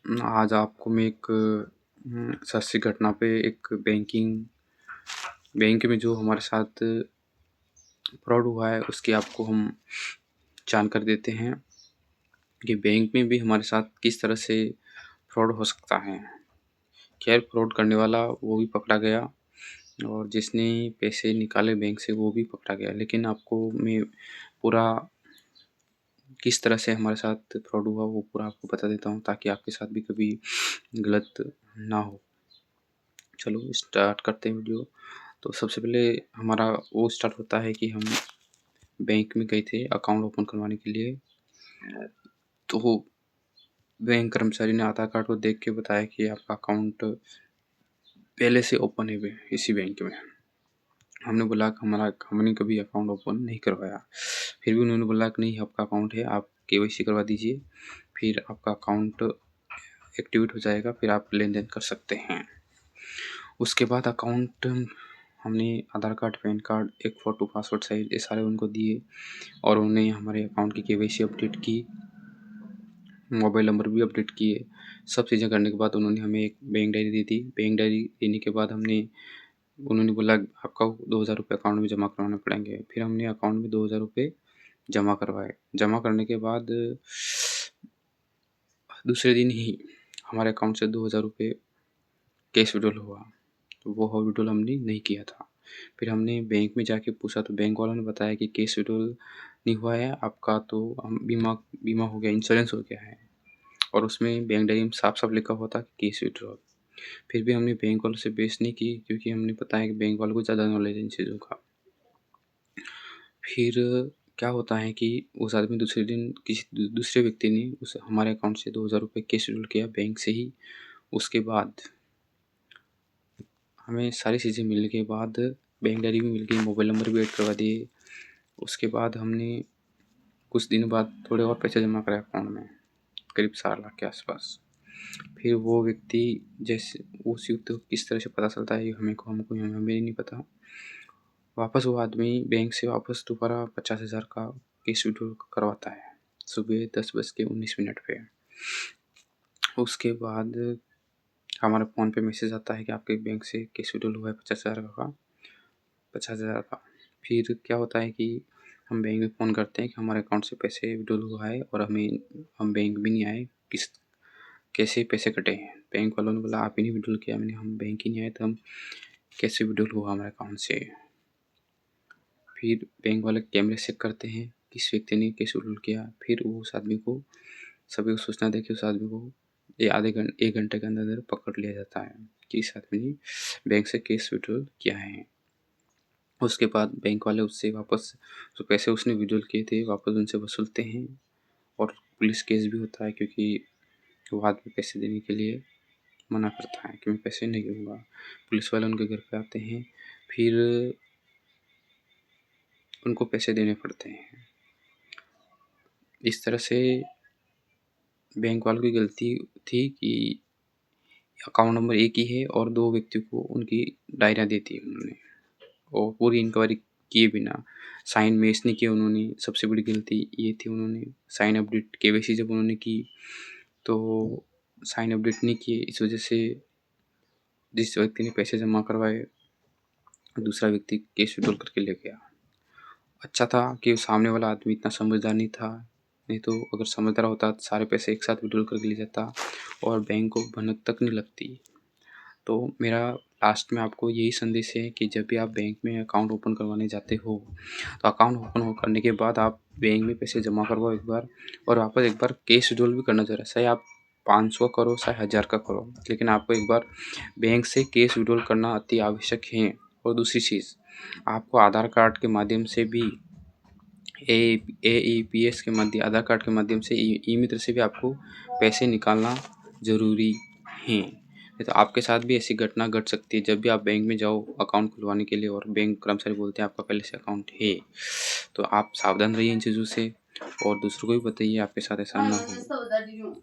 आज आपको मैं एक सच्ची घटना पे एक बैंक में जो हमारे साथ फ्रॉड हुआ है उसकी आपको हम जानकारी देते हैं कि बैंक में भी हमारे साथ किस तरह से फ्रॉड हो सकता है। खैर फ्रॉड करने वाला वो भी पकड़ा गया और जिसने पैसे निकाले बैंक से वो भी पकड़ा गया। लेकिन आपको मैं पूरा किस तरह से हमारे साथ फ्रॉड हुआ वो पूरा आपको बता देता हूँ ताकि आपके साथ भी कभी गलत ना हो। चलो स्टार्ट करते हैं वीडियो। तो सबसे पहले हमारा वो स्टार्ट होता है कि हम बैंक में गए थे अकाउंट ओपन करवाने के लिए। तो बैंक कर्मचारी ने आधार कार्ड को देख के बताया कि आपका अकाउंट पहले से ओपन है इसी बैंक में। हमने बोला कि हमने कभी अकाउंट ओपन नहीं करवाया। फिर भी उन्होंने बोला कि नहीं आपका अकाउंट है, आप केवाईसी करवा दीजिए, फिर आपका अकाउंट एक्टिवेट हो जाएगा, फिर आप लेन देन कर सकते हैं। उसके बाद अकाउंट हमने आधार कार्ड, पैन कार्ड, एक फ़ोटो, पासवर्ड साइज़ ये सारे उनको दिए और उन्होंने हमारे अकाउंट की केवाईसी अपडेट की, मोबाइल नंबर भी अपडेट किए। सब चीज़ें करने के बाद उन्होंने हमें एक बैंक डायरी दी थी। बैंक डायरी देने के बाद उन्होंने बोला आपका 2000 रुपये अकाउंट में जमा करवाने पड़ेंगे। फिर हमने अकाउंट में 2000 रुपये जमा करवाए। जमा करने के बाद दूसरे दिन ही हमारे अकाउंट से 2000 रुपये कैश विड्रॉल हुआ। तो वो विड्रॉल हमने नहीं किया था। फिर हमने बैंक में जाके पूछा तो बैंक वालों ने बताया कि कैश विड्रॉल नहीं हुआ है, आपका तो बीमा हो गया, इंश्योरेंस हो गया है और उसमें बैंक डायरी में साफ-साफ लिखा हुआ था कैश विड्रॉल। फिर भी हमने बैंक वालों से बहस नहीं की क्योंकि हमने पता है कि बैंक वालों को ज़्यादा नॉलेज है इन चीज़ों का। फिर क्या होता है कि उस आदमी दूसरे दिन किसी दूसरे व्यक्ति ने उस हमारे अकाउंट से 2000 रुपये कैश विड्रॉल किया बैंक से ही। उसके बाद हमें सारी चीज़ें मिलने के बाद बैंक डायरी भी मिल गई, मोबाइल नंबर भी ऐड करवा दिए। उसके बाद हमने कुछ दिनों बाद थोड़े और पैसे जमा कराए अकाउंट में, करीब 4 लाख के आसपास। फिर वो व्यक्ति जैसे उस युक्त किस तरह से पता चलता है हमें नहीं पता। वापस वो आदमी बैंक से वापस दोबारा 50,000 का कैश विड्रॉल करवाता है सुबह 10:19 पे। उसके बाद हमारे फ़ोन पे मैसेज आता है कि आपके बैंक से कैश विड्रॉल हुआ है 50,000 का। फिर क्या होता है कि हम बैंक में फ़ोन करते हैं कि हमारे अकाउंट से पैसे विड्रॉल हुआ है और हम बैंक भी नहीं आए, कैसे पैसे कटे हैं। बैंक वालों ने बोला आप ही ने विड्रॉल किया। हम बैंक ही नहीं आए तो हम कैसे विड्रॉल हुआ हमारे अकाउंट से। फिर बैंक वाले कैमरे चेक करते हैं किस व्यक्ति ने कैश विड्रॉल किया। फिर वो उस आदमी को सभी को सूचना देके उस आदमी को 1 घंटे के अंदर पकड़ लिया जाता है कि इस आदमी ने बैंक से कैश विड्रॉल किया है। उसके बाद बैंक वाले उससे वापस जो पैसे उसने विड्रॉल किए थे वापस उनसे वसूलते हैं और पुलिस केस भी होता है क्योंकि वो आदमी पैसे देने के लिए मना करता है कि मैं पैसे नहीं दूँगा। पुलिस वाले उनके घर पे आते हैं, फिर उनको पैसे देने पड़ते हैं। इस तरह से बैंक वालों की गलती थी कि अकाउंट नंबर एक ही है और 2 व्यक्तियों को उनकी डायरियाँ दी थी उन्होंने और पूरी इंक्वायरी किए बिना साइन मैच नहीं किए उन्होंने। सबसे बड़ी गलती ये थी, उन्होंने साइन अपडेट केवाईसी जब उन्होंने की तो साइन अपडेट नहीं किए। इस वजह से जिस व्यक्ति ने पैसे जमा करवाए दूसरा व्यक्ति कैश विड्रॉल करके ले गया। अच्छा था कि सामने वाला आदमी इतना समझदार नहीं था, नहीं तो अगर समझदार होता तो सारे पैसे एक साथ विड्रॉल करके ले जाता और बैंक को भनक तक नहीं लगती। तो मेरा लास्ट में आपको यही संदेश है कि जब भी आप बैंक में अकाउंट ओपन करवाने जाते हो तो अकाउंट ओपन करने के बाद आप बैंक में पैसे जमा करवाओ एक बार और वापस एक बार कैश विड्रॉल भी करना ज़रूरी है। चाहे आप 500 करो चाहे 1000 का करो, लेकिन आपको एक बार बैंक से कैश विड्रॉल करना अति आवश्यक है। और दूसरी चीज़ आपको आधार कार्ड के माध्यम से भी AEPS के माध्यम आधार कार्ड के माध्यम से ई मित्र से भी आपको पैसे निकालना ज़रूरी है। नहीं तो आपके साथ भी ऐसी घटना घट सकती है जब भी आप बैंक में जाओ अकाउंट खुलवाने के लिए और बैंक कर्मचारी बोलते हैं आपका पहले से अकाउंट है। तो आप सावधान रहिए इन चीज़ों से और दूसरों को भी बताइए आपके साथ ऐसा ना हो।